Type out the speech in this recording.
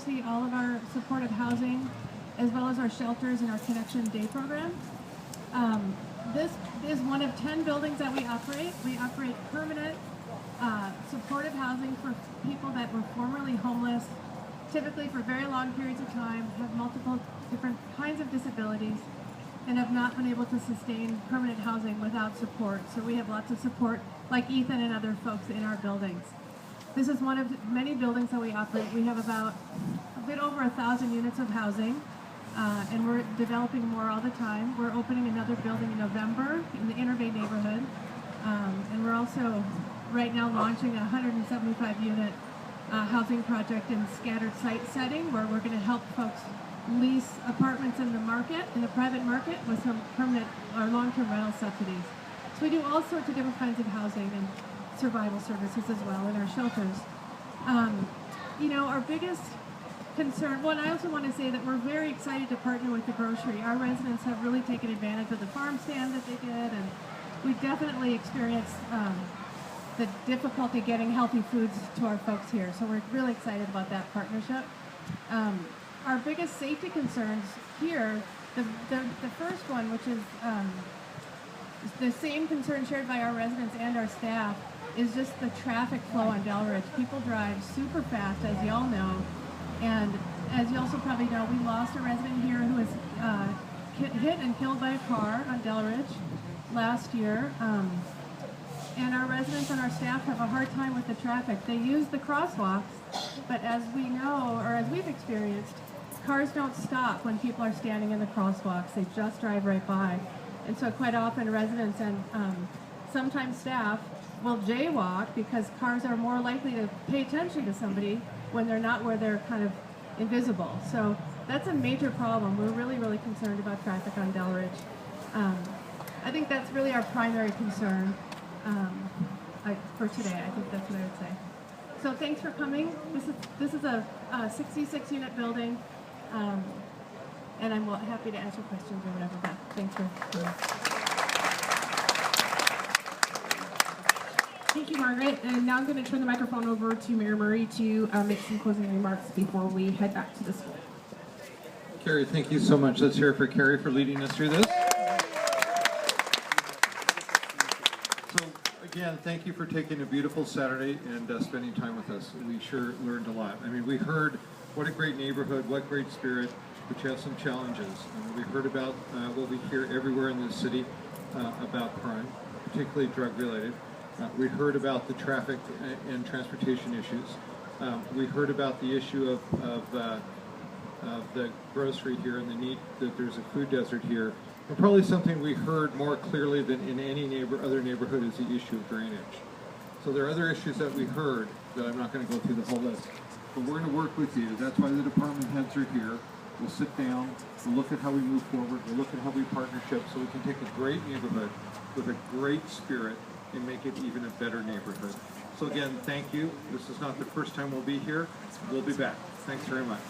oversee all of our supportive housing, as well as our shelters and our Connection Day program. This is one of 10 buildings that we operate. We operate permanent supportive housing for people that were formerly homeless, typically for very long periods of time, have multiple different kinds of disabilities, and have not been able to sustain permanent housing without support. So we have lots of support, like Ethan and other folks in our buildings. This is one of many buildings that we operate. We have about a bit over 1,000 units of housing, and we're developing more all the time. We're opening another building in November in the Inner Bay neighborhood, and we're also right now launching a 175 unit housing project in scattered site setting, where we're going to help folks lease apartments in the market, in the private market, with some permanent or long-term rental subsidies. So we do all sorts of different kinds of housing and survival services as well in our shelters. You know, our biggest concern, well, I also want to say that we're very excited to partner with the grocery. Our residents have really taken advantage of the farm stand that they did, and we definitely experienced the difficulty getting healthy foods to our folks here. So we're really excited about that partnership. Our biggest safety concerns here, the first one, which is the same concern shared by our residents and our staff, is just the traffic flow on Delridge. People drive super fast, as you all know, and as you also probably know, we lost a resident here who was hit and killed by a car on Delridge last year. And our residents and our staff have a hard time with the traffic. They use the crosswalks, but as we know, or as we've experienced, cars don't stop when people are standing in the crosswalks. They just drive right by. And so quite often residents and sometimes staff will jaywalk because cars are more likely to pay attention to somebody when they're not where they're kind of invisible. So that's a major problem. We're really, really concerned about traffic on Delridge. I think that's really our primary concern for today. I think that's what I would say. So thanks for coming. This is a 66 unit building, and I'm happy to answer questions or whatever, but thanks for coming. Thank you, Margaret. And now I'm going to turn the microphone over to Mayor Murray to make some closing remarks before we head back to the school. Carrie, thank you so much. Let's hear it for Carrie for leading us through this. So again, thank you for taking a beautiful Saturday and spending time with us. We sure learned a lot. I mean, we heard what a great neighborhood, what great spirit, but you have some challenges. We heard about what we hear everywhere in this city about crime, particularly drug-related. We heard about the traffic and transportation issues. We heard about the issue of the grocery here and the need that there's a food desert here. And probably something we heard more clearly than in any other neighborhood is the issue of drainage. So there are other issues that we heard that I'm not going to go through the whole list. But we're going to work with you. That's why the department heads are here. We'll sit down, we'll look at how we move forward, we'll look at how we partnership so we can take a great neighborhood with a great spirit and make it even a better neighborhood. So again, thank you. This is not the first time we'll be here. We'll be back. Thanks very much.